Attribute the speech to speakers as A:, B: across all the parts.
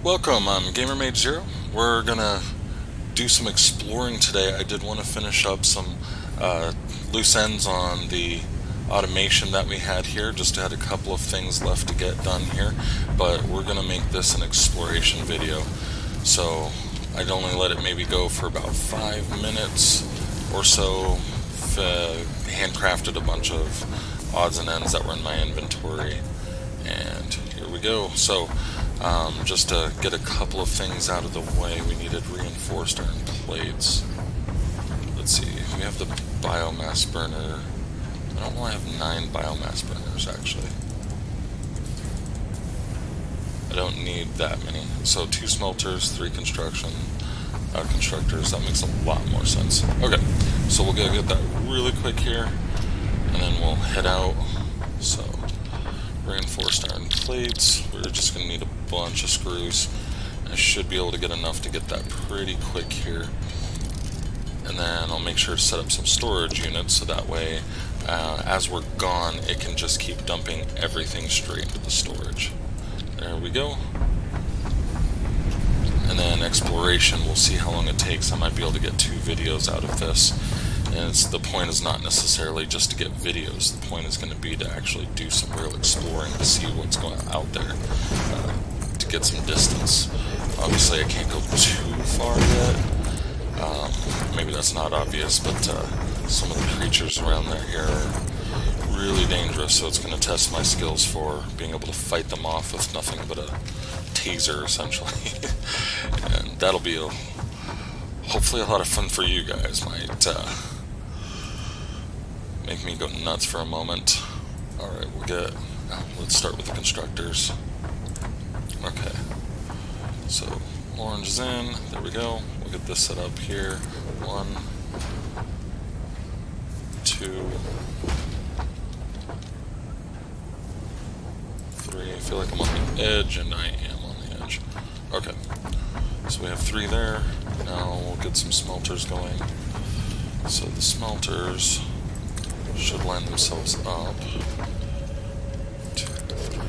A: Welcome, I'm GamerMage0. We're gonna do some exploring today. I did want to finish up some loose ends on the automation that we had here. Just had a couple of things left to get done here, but we're gonna make this an exploration video. So I'd only let it maybe go for about 5 minutes or so. Handcrafted a bunch of odds and ends that were in my inventory, and here we go. So just to get a couple of things out of the way, we needed reinforced iron plates. Let's see, we have the biomass burner. I don't want to have 9 biomass burners, actually. I don't need that many. So 2 smelters, 3 constructors, that makes a lot more sense. Okay, so we'll get that really quick here, and then we'll head out. So reinforced iron plates, we're just going to need a bunch of screws. I should be able to get enough to get that pretty quick here. And then I'll make sure to set up some storage units so that way as we're gone it can just keep dumping everything straight into the storage. There we go. And then exploration, we'll see how long it takes. I might be able to get 2 videos out of this. And the point is not necessarily just to get videos. The point is going to be to actually do some real exploring to see what's going on out there, to get some distance. Obviously I can't go too far yet. Maybe that's not obvious, but some of the creatures around there here are really dangerous, so it's going to test my skills for being able to fight them off with nothing but a taser, essentially. And that'll be hopefully a lot of fun for you guys. Might make me go nuts for a moment. Alright, let's start with the constructors. Okay, so orange is in, there we go. We'll get this set up here. 1, 2, 3. I feel like I'm on the edge, and I am on the edge. Okay, so we have 3 there. Now we'll get some smelters going. So the smelters should line themselves up. 2, 3.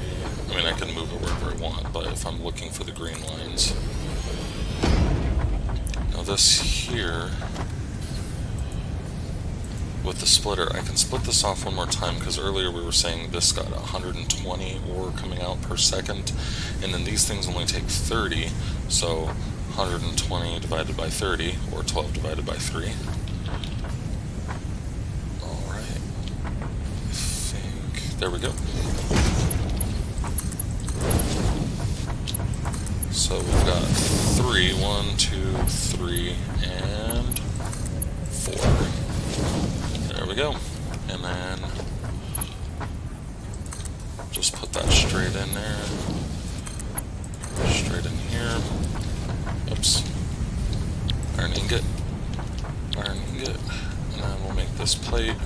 A: I mean, I can move it wherever I want, but if I'm looking for the green lines. Now this here, with the splitter, I can split this off one more time, because earlier we were saying this got 120 ore coming out per second, and then these things only take 30, so 120 divided by 30, or 12 divided by 3. Alright, I think, there we go. So we've got 3, 1, 2, 3, and 4. There we go. And then just put that straight in there. Straight in here. Oops. Iron ingot. Iron ingot. And then we'll make this plate.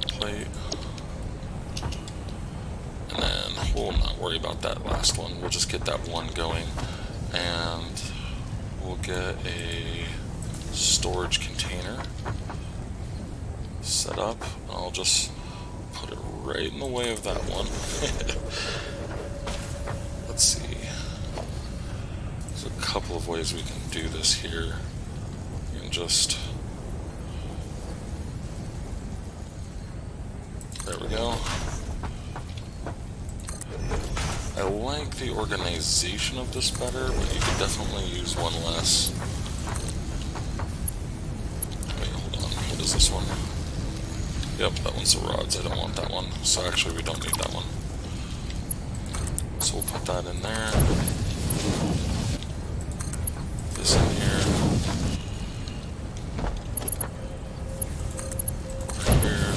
A: Plate. And then we'll not worry about that last one. We'll just get that one going. And we'll get a storage container set up. I'll just put it right in the way of that one. Let's see. There's a couple of ways we can do this here. You can just... There we go. I like the organization of this better, but you could definitely use one less. Wait, hold on. What is this one? Yep, that one's the rods. I don't want that one. So actually, we don't need that one. So we'll put that in there. This in here. Over here.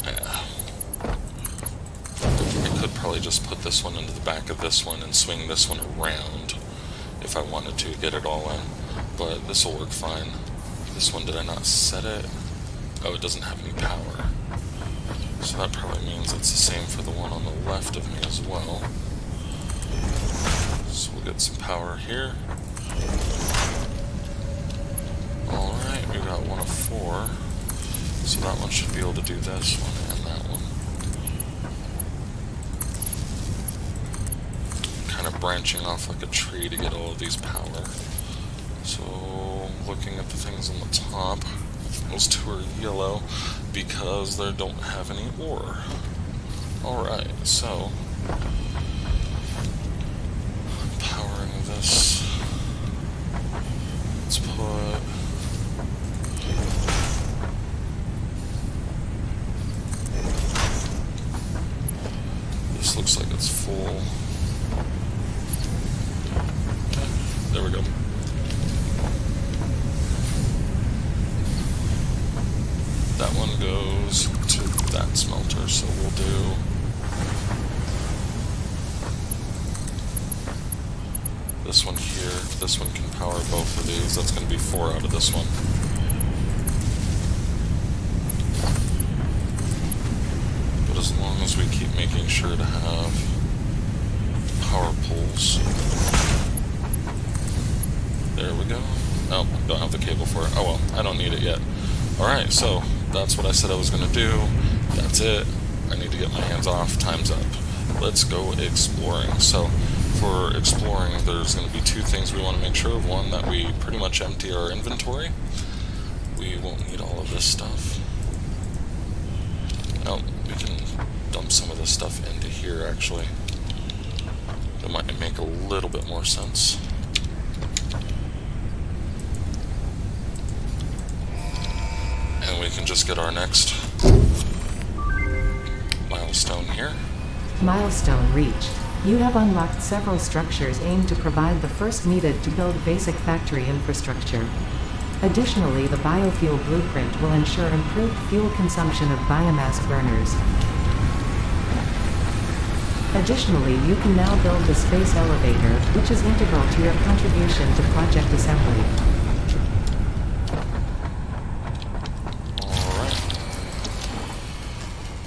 A: There. Yeah. I could probably just put this one into the back of this one and swing this one around if I wanted to get it all in. But this will work fine. This one, did I not set it? Oh, it doesn't have any power. So that probably means it's the same for the one on the left of me as well. So we'll get some power here. Alright, we got 1 of 4. So that one should be able to do this one and that one. of branching off like a tree to get all of these power. So, looking at the things on the top, those two are yellow because they don't have any ore. Alright, so powering this. Let's put this, looks like it's full. Okay, there we go. That one goes to that smelter, so we'll do this one here. This one can power both of these. That's going to be 4 out of this one. But as long as we keep making sure to have power poles. There we go. Oh, don't have the cable for it. Oh well, I don't need it yet. Alright, so that's what I said I was going to do. That's it. I need to get my hands off. Time's up. Let's go exploring. So, for exploring, there's going to be 2 things we want to make sure of. One, that we pretty much empty our inventory. We won't need all of this stuff. Oh, we can dump some of this stuff into here, actually. That might make a little bit more sense. And we can just get our next milestone here.
B: Milestone reached. You have unlocked several structures aimed to provide the first needed to build basic factory infrastructure. Additionally, the biofuel blueprint will ensure improved fuel consumption of biomass burners. Additionally, you can now build the space elevator, which is integral to your contribution to project assembly.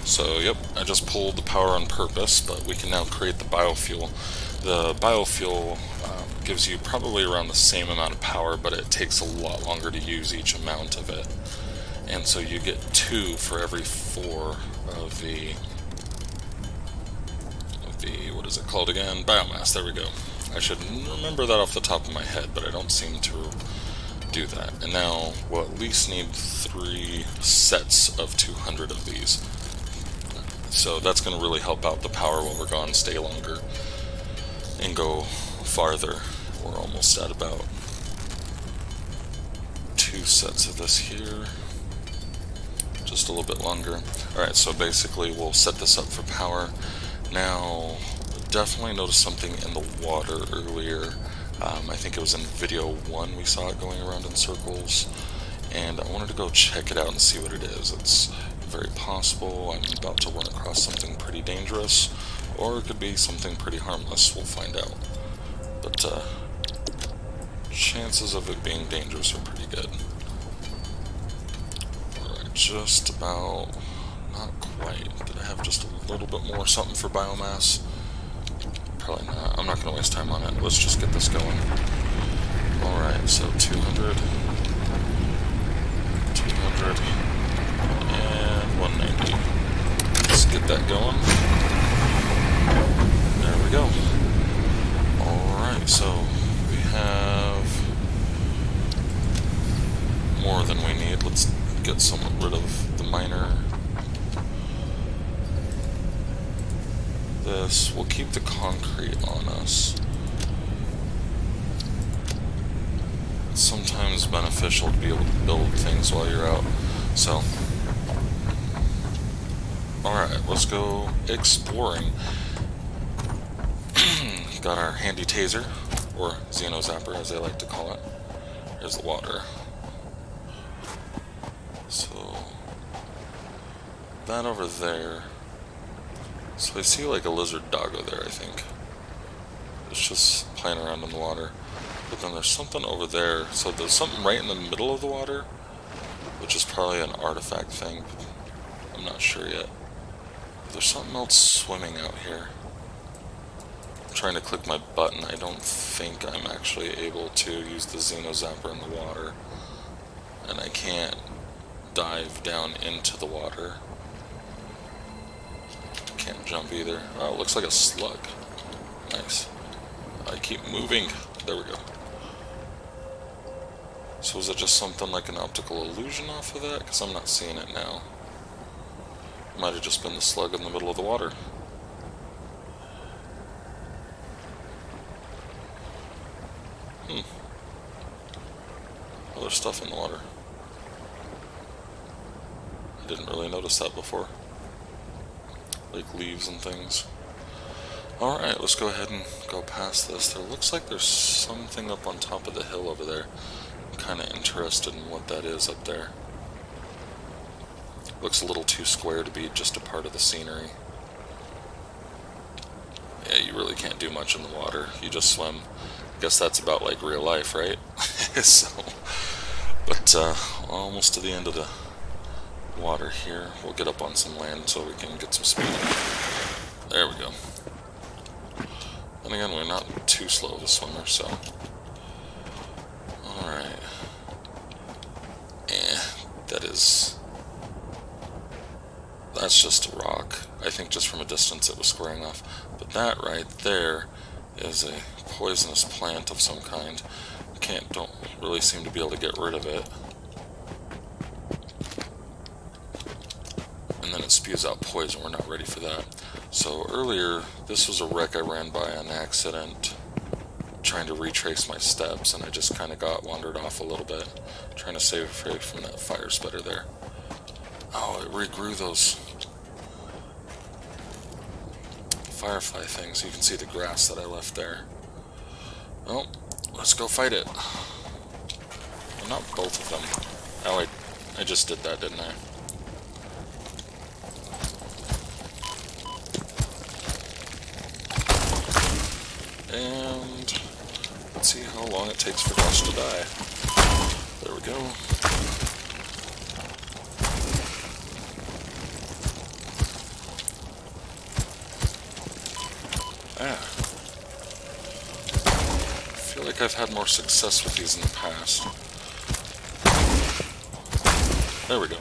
A: So, yep, I just pulled the power on purpose, but we can now create the biofuel. The biofuel gives you probably around the same amount of power, but it takes a lot longer to use each amount of it. And so you get 2 for every 4 of the what is it called again? Biomass, there we go. I should remember that off the top of my head, but I don't seem to do that. And now we'll at least need 3 sets of 200 of these. So that's going to really help out the power while we're gone, stay longer, and go farther. We're almost at about 2 sets of this here. Just a little bit longer. Alright, so basically we'll set this up for power. Now, definitely noticed something in the water earlier. I think it was in video 1 we saw it going around in circles. And I wanted to go check it out and see what it is. It's very possible I'm about to run across something pretty dangerous, or it could be something pretty harmless. We'll find out. But chances of it being dangerous are pretty good. Alright, just about, not quite. Did I have just a little bit more something for biomass? Probably not. I'm not going to waste time on it. Let's just get this going. Alright, so 200, 200, and 190. Let's get that going. There we go. Alright, so we have more than we need. Let's get rid of the miner. This, we'll keep the concrete on us. It's sometimes beneficial to be able to build things while you're out. So, alright, let's go exploring. Got our handy taser, or Xeno Zapper as they like to call it. Here's the water. So, that over there. So I see like a lizard doggo there, I think. It's just playing around in the water. But then there's something over there. So there's something right in the middle of the water, which is probably an artifact thing. I'm not sure yet. There's something else swimming out here. I'm trying to click my button. I don't think I'm actually able to use the Xeno Zapper in the water. And I can't dive down into the water. Can't jump either. Oh, it looks like a slug. Nice. I keep moving. There we go. So is it just something like an optical illusion off of that? Because I'm not seeing it now. Might have just been the slug in the middle of the water. Other stuff in the water. I didn't really notice that before. Like leaves and things. Alright, let's go ahead and go past this. There looks like there's something up on top of the hill over there. I'm kind of interested in what that is up there. Looks a little too square to be just a part of the scenery. Yeah, you really can't do much in the water. You just swim. I guess that's about like real life, right? So, but almost to the end of the water here. We'll get up on some land so we can get some speed. There we go. And again, we're not too slow of a swimmer, so. Alright. That's just a rock. I think just from a distance it was squaring off. But that right there is a poisonous plant of some kind. Don't really seem to be able to get rid of it. And then it spews out poison. We're not ready for that. So earlier, this was a wreck I ran by on accident, trying to retrace my steps, and I just kind of got wandered off a little bit, trying to save from that fire sputter there. Oh, it regrew those firefly things. You can see the grass that I left there. Well, let's go fight it. Well, not both of them. Oh, I just did that, didn't I? And let's see how long it takes for Josh to die. There we go. I feel like I've had more success with these in the past. There we go.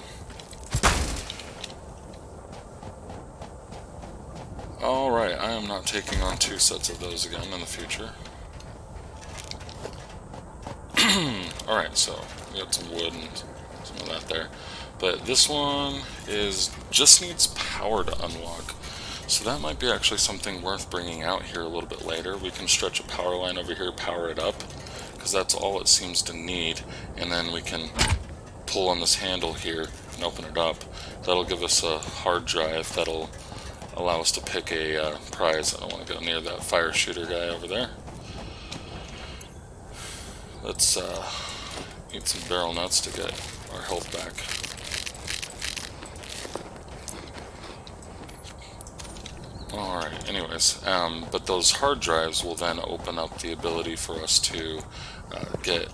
A: Alright, I am not taking on 2 sets of those again in the future. Alright, so we got some wood and some of that there. But this one just needs power to unlock. So that might be actually something worth bringing out here a little bit later. We can stretch a power line over here, power it up, because that's all it seems to need. And then we can pull on this handle here and open it up. That'll give us a hard drive that'll allow us to pick a prize. I don't want to go near that fire shooter guy over there. Let's eat some barrel nuts to get our health back. Alright, anyways, but those hard drives will then open up the ability for us to get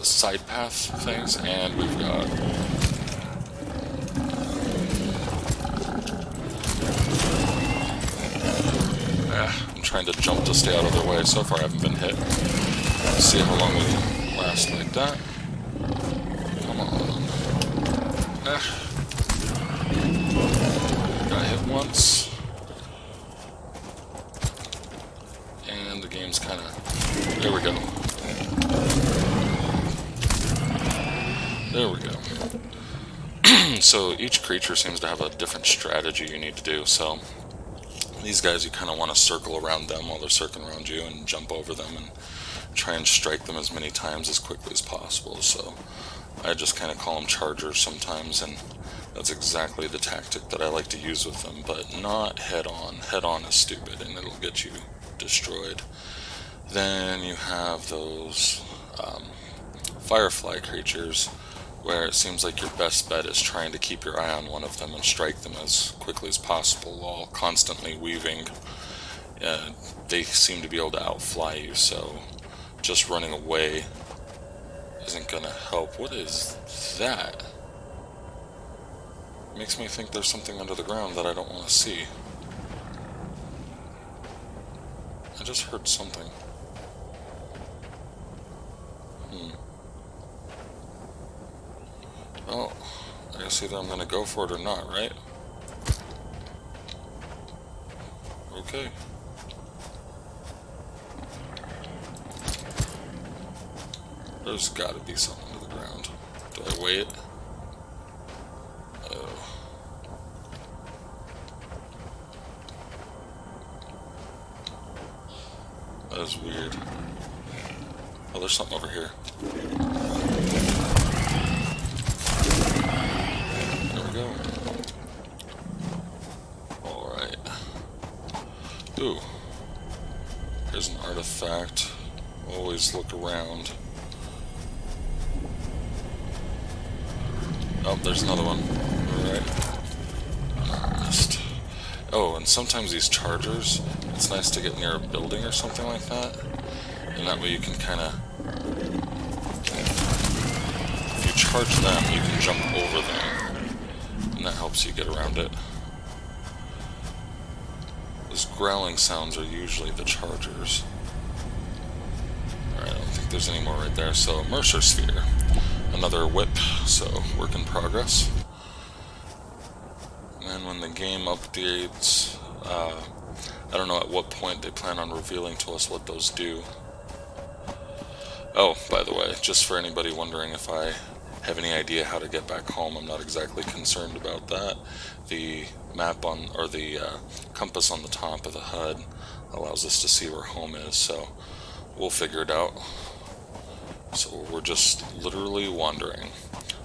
A: side path things, and we've got I'm trying to jump to stay out of their way. So far I haven't been hit. Let's see how long we last like that. Come on. Got hit once. And the game's kind of... There we go. There we go. So each creature seems to have a different strategy you need to do. So these guys, you kind of want to circle around them while they're circling around you and jump over them and try and strike them as many times as quickly as possible. So I just kind of call them chargers sometimes, and that's exactly the tactic that I like to use with them, but not head on. Head on is stupid and it'll get you destroyed. Then you have those firefly creatures, where it seems like your best bet is trying to keep your eye on one of them and strike them as quickly as possible while constantly weaving. They seem to be able to outfly you, so just running away isn't gonna help. What is that? Makes me think there's something under the ground that I don't want to see. I just heard something. Well, I guess either I'm gonna go for it or not, right? Okay. There's gotta be something to the ground. Do I wait? Oh. That is weird. Oh, there's something over here. There we go. Alright. Ooh. Here's an artifact. Always look around. Oh, there's another one. Alright. Missed. Oh, and sometimes these chargers, it's nice to get near a building or something like that. And that way you can kind of... If you charge them, you can jump over them. And that helps you get around it. Those growling sounds are usually the chargers. Alright, I don't think there's any more right there. So, Mercer Sphere. Another whip, so work in progress. And then when the game updates, I don't know at what point they plan on revealing to us what those do. Oh, by the way, just for anybody wondering if I have any idea how to get back home, I'm not exactly concerned about that. The map on, or the compass on the top of the HUD allows us to see where home is, so we'll figure it out. So we're just literally wandering.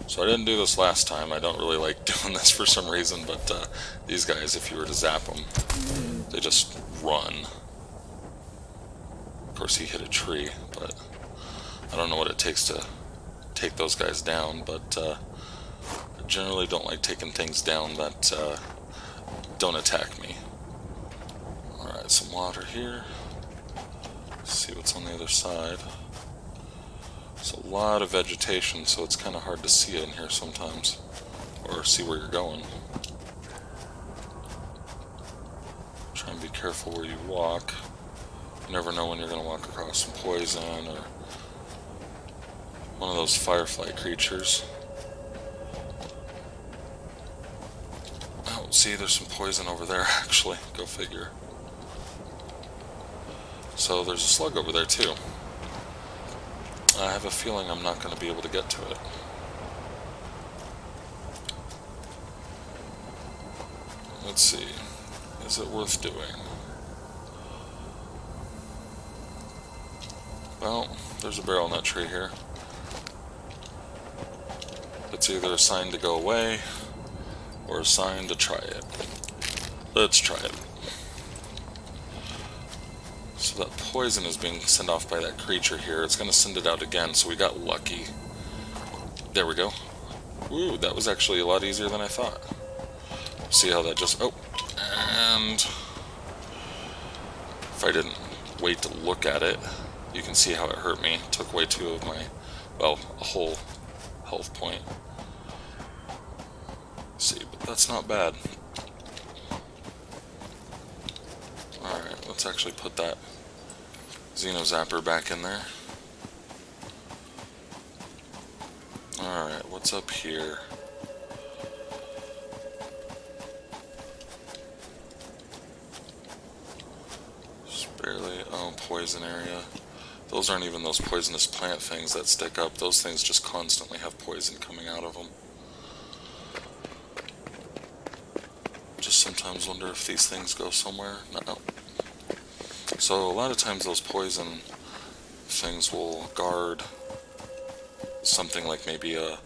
A: So I didn't do this last time. I don't really like doing this for some reason, but these guys, if you were to zap them, they just run. Of course, he hit a tree, but I don't know what it takes to take those guys down, but I generally don't like taking things down that don't attack me. Alright, some water here. Let's see what's on the other side. It's a lot of vegetation, so it's kind of hard to see it in here sometimes, or see where you're going. Try and be careful where you walk. You never know when you're going to walk across some poison, or one of those firefly creatures. Oh, see, there's some poison over there, actually. Go figure. So there's a slug over there, too. I have a feeling I'm not going to be able to get to it. Let's see. Is it worth doing? Well, there's a barrel nut tree here. It's either a sign to go away or a sign to try it. Let's try it. So that poison is being sent off by that creature here. It's going to send it out again, so we got lucky. There we go. Ooh, that was actually a lot easier than I thought. See how that just... Oh! And... If I didn't wait to look at it, you can see how it hurt me. It took away 2 of my... Well, a whole health point. See, but that's not bad. Alright, let's actually put that Xenozapper back in there. Alright, what's up here? Just barely... Oh, poison area. Those aren't even those poisonous plant things that stick up. Those things just constantly have poison coming out of them. Just sometimes wonder if these things go somewhere. No. So a lot of times those poison things will guard something like maybe a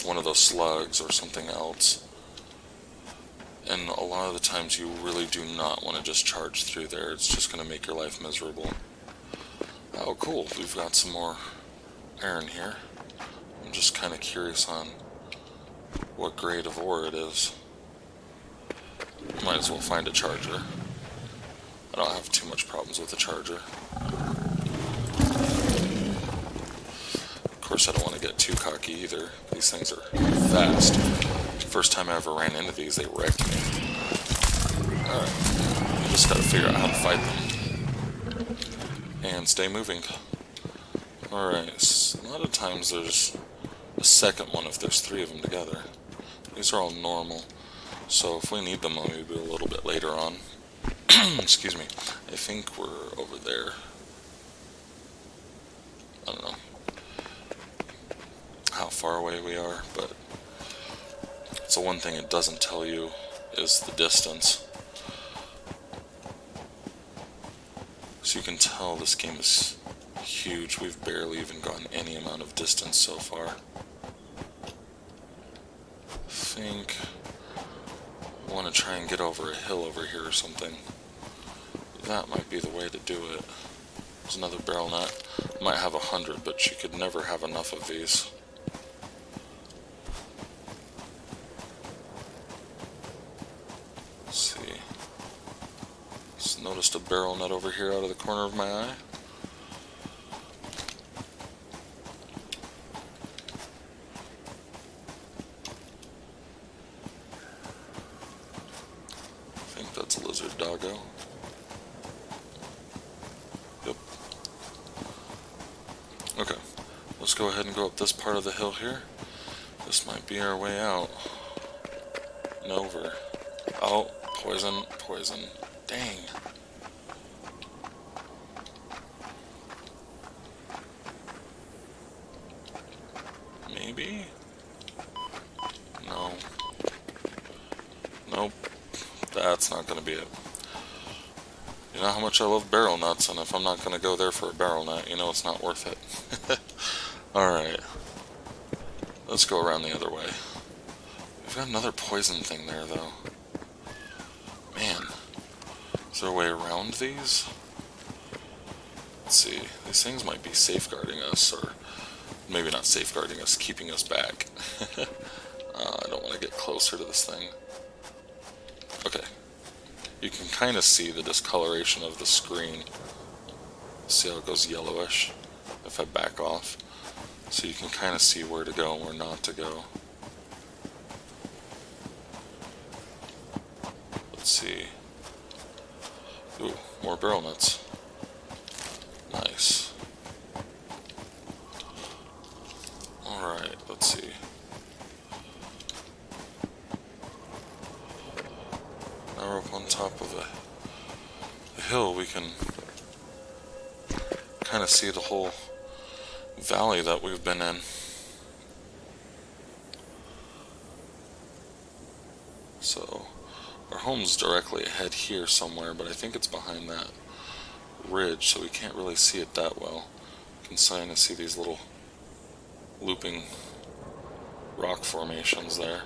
A: one of those slugs or something else. And a lot of the times you really do not want to just charge through there. It's just going to make your life miserable. Oh, cool. We've got some more iron here. I'm just kind of curious on what grade of ore it is. Might as well find a charger. I don't have too much problems with the charger. Of course, I don't want to get too cocky either. These things are fast. First time I ever ran into these, they wrecked me. Alright. You just gotta figure out how to fight them. And stay moving. Alright. So a lot of times there's a second one if there's 3 of them together. These are all normal. So if we need them, maybe a little bit later on. Excuse me. I think we're over there. I don't know. how far away we are, but it's the one thing it doesn't tell you is the distance. So you can tell this game is huge. We've barely even gotten any amount of distance so far. I think I want to try and get over a hill over here or something. That might be the way to do it. There's another barrel nut. Might have 100, but you could never have enough of these. Let's see. Just noticed a barrel nut over here out of the corner of my eye. I think that's a lizard doggo. Yep. Okay, let's go ahead and go up this part of the hill here. This might be our way out. And over. Oh, poison, poison. Dang. Maybe? No. Nope. That's not gonna be it. You know how much I love barrel nuts, and if I'm not going to go there for a barrel nut, you know it's not worth it. Alright. Let's go around the other way. We've got another poison thing there, though. Man. Is there a way around these? Let's see. These things might be safeguarding us, or maybe not safeguarding us, keeping us back. I don't want to get closer to this thing. Okay. You can kind of see the discoloration of the screen. See how it goes yellowish if I back off? So you can kind of see where to go and where not to go. Let's see. Ooh, more barrel nuts. Nice. Alright, let's see. Now we're up on top of a hill. We can kind of see the whole valley that we've been in. So our home's directly ahead here somewhere, but I think it's behind that ridge, so we can't really see it that well. You can kind of see these little looping rock formations there.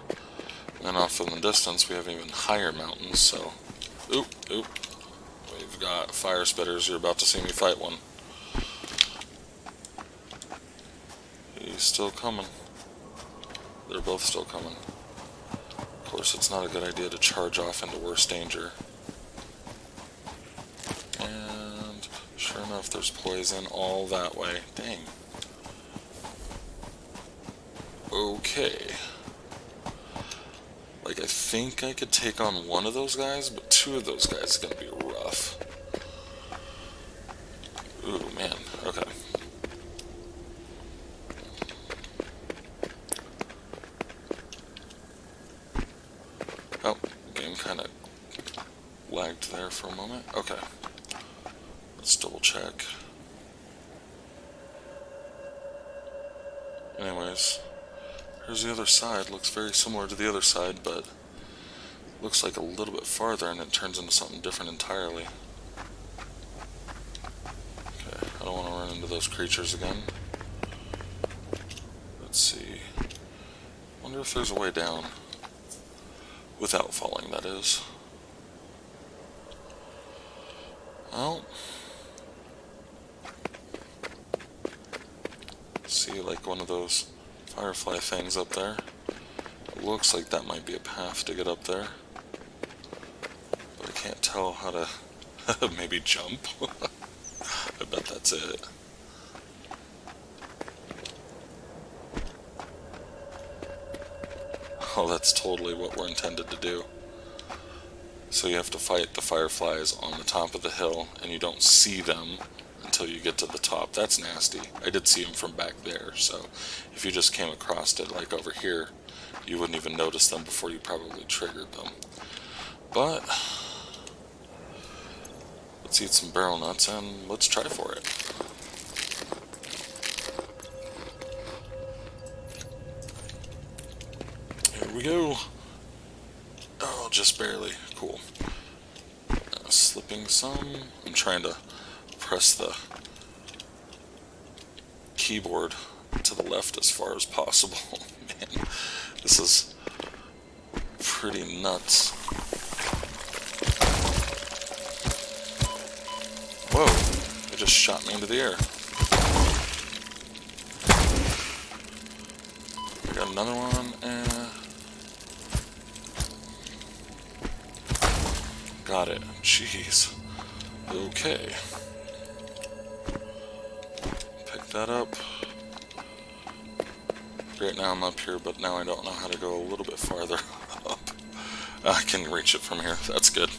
A: And off in the distance we have even higher mountains, so... Oop, oop. We've got fire spitters. You're about to see me fight one. He's still coming. They're both still coming. Of course, it's not a good idea to charge off into worse danger. And sure enough, there's poison all that way. Dang. Okay. Like, I think I could take on one of those guys, but two of those guys is gonna be rough. Ooh, man. Okay. Oh, game kind of lagged there for a moment. Okay. Let's double check. Anyways. Here's the other side. Looks very similar to the other side, but looks like a little bit farther and it turns into something different entirely. Okay, I don't want to run into those creatures again. Let's see. Wonder if there's a way down. Without falling, that is. Well, see, like one of those firefly things up there. It looks like that might be a path to get up there, but I can't tell how to maybe jump. I bet that's it. Oh, that's totally what we're intended to do. So you have to fight the fireflies on the top of the hill, and you don't see them until you get to the top. That's nasty. I did see them from back there, so if you just came across it like over here, you wouldn't even notice them before you probably triggered them. But let's eat some barrel nuts and let's try for it. we go. Oh, just barely. Cool. Slipping some. I'm trying to press the keyboard to the left as far as possible. Man, this is pretty nuts. Whoa, it just shot me into the air. I got another one, and got it. Jeez. Okay. Pick that up. Right now I'm up here, but now I don't know how to go a little bit farther up. I can reach it from here. That's good.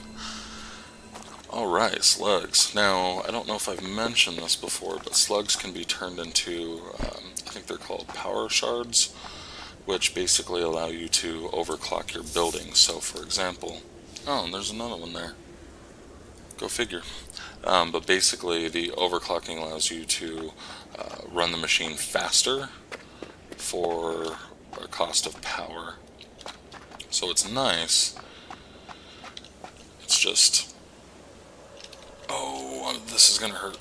A: Alright, slugs. Now, I don't know if I've mentioned this before, but slugs can be turned into, I think they're called power shards, which basically allow you to overclock your building. So, for example, oh, and there's another one there. Go figure. But basically, the overclocking allows you to run the machine faster for a cost of power. So it's nice. It's just, oh, this is gonna hurt.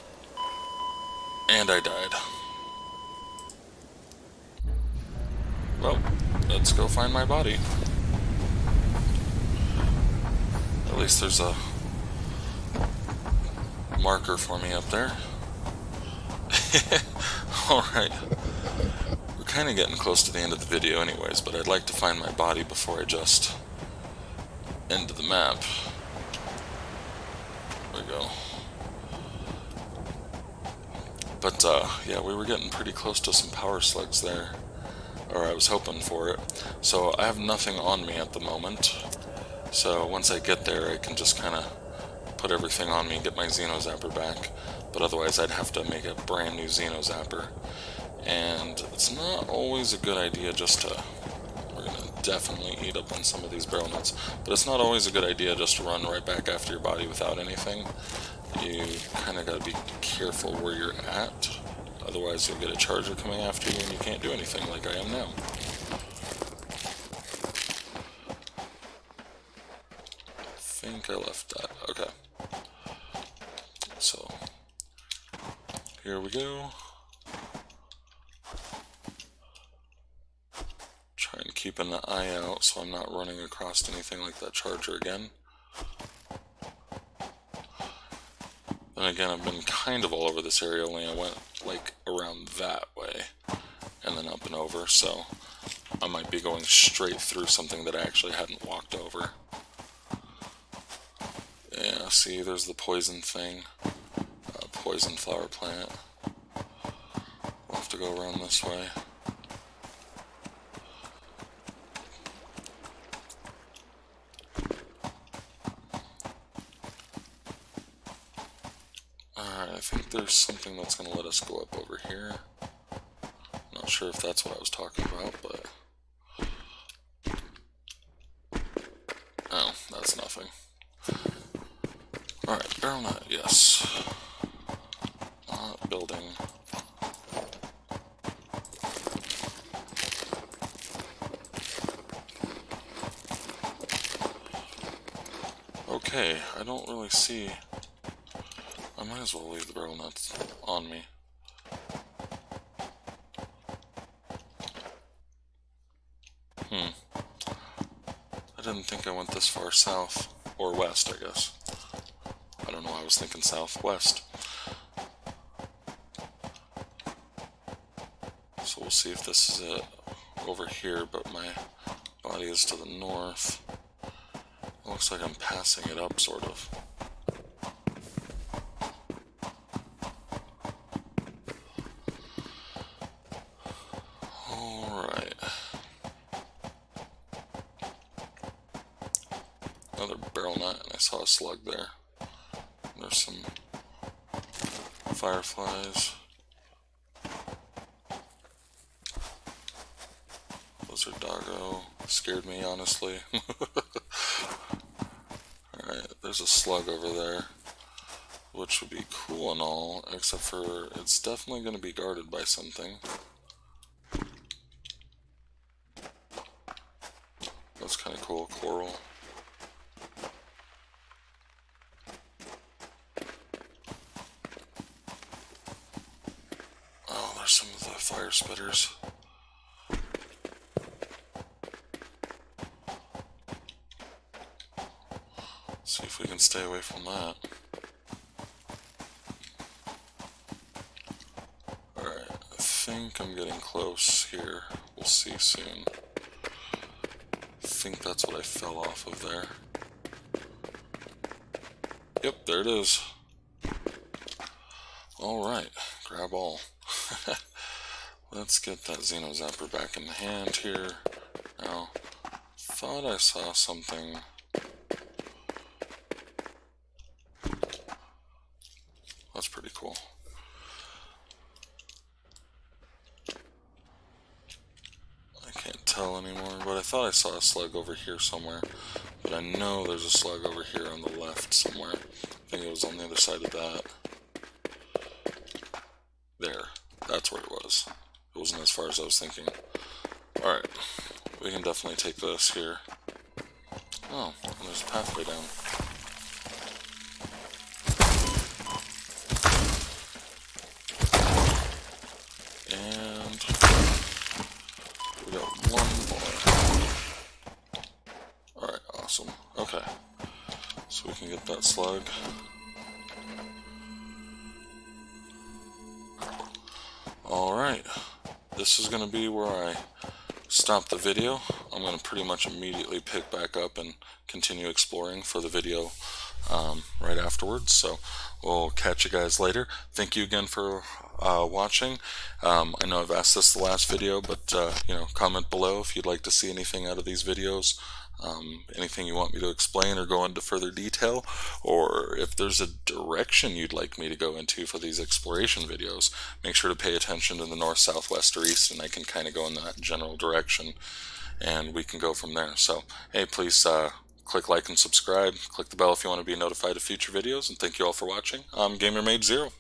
A: And I died. Well, let's go find my body. At least there's a marker for me up there. Alright. We're kind of getting close to the end of the video anyways, but I'd like to find my body before I just end the map. There we go. But, yeah, we were getting pretty close to some power slugs there. Or I was hoping for it. So I have nothing on me at the moment. So once I get there, I can just kind of put everything on me and get my Xeno Zapper back. But otherwise, I'd have to make a brand new Xeno Zapper. And it's not always a good idea just to... We're going to definitely eat up on some of these barrel nuts. But it's not always a good idea just to run right back after your body without anything. You kind of got to be careful where you're at. Otherwise, you'll get a charger coming after you and you can't do anything like I am now. I think I left that. Okay. So, here we go. Try and keep an eye out so I'm not running across anything like that charger again. Then again, I've been kind of all over this area, only I went like around that way and then up and over, so I might be going straight through something that I actually hadn't walked over. Yeah, see, there's the poison thing. Poison flower plant. We'll have to go around this way. Alright, I think there's something that's going to let us go up over here. Not sure if that's what I was talking about, but... Oh, that's nothing. Alright, barrel nut, yes. Not building. Okay, I don't really see... I might as well leave the barrel nuts on me. I didn't think I went this far south. Or west, I guess. I don't know, I was thinking southwest. So we'll see if this is it over here, but my body is to the north. It looks like I'm passing it up, sort of. Alright. Another barrel nut, and I saw a slug there. There's some fireflies. Lizard doggo scared me, honestly. Alright, there's a slug over there, which would be cool and all, except for it's definitely going to be guarded by something. coral. Oh, there's some of the fire spitters. See if we can stay away from that. Alright, I think I'm getting close here. We'll see soon. I think that's what I fell off of there. Yep, there it is. Alright, grab all. Let's get that Xeno Zapper back in the hand here. Now, thought I saw something. That's pretty cool. I can't tell anymore, but I thought I saw a slug over here somewhere. But I know there's a slug over here on the left somewhere. I think it was on the other side of that. There. That's where it was. It wasn't as far as I was thinking. Alright. We can definitely take this here. Oh, and there's a pathway down. And we got one more. Alright, awesome. Okay. So we can get that slug. Alright. This is going to be where I stop the video. I'm going to pretty much immediately pick back up and continue exploring for the video right afterwards. So we'll catch you guys later. Thank you again for watching. I know I've asked this the last video, but you know, comment below if you'd like to see anything out of these videos. Anything you want me to explain or go into further detail, or if there's a direction you'd like me to go into for these exploration videos, make sure to pay attention to the north, south, west, or east, and I can kind of go in that general direction, and we can go from there. So, hey, please click like and subscribe, click the bell if you want to be notified of future videos, and thank you all for watching. I'm GamerMade0.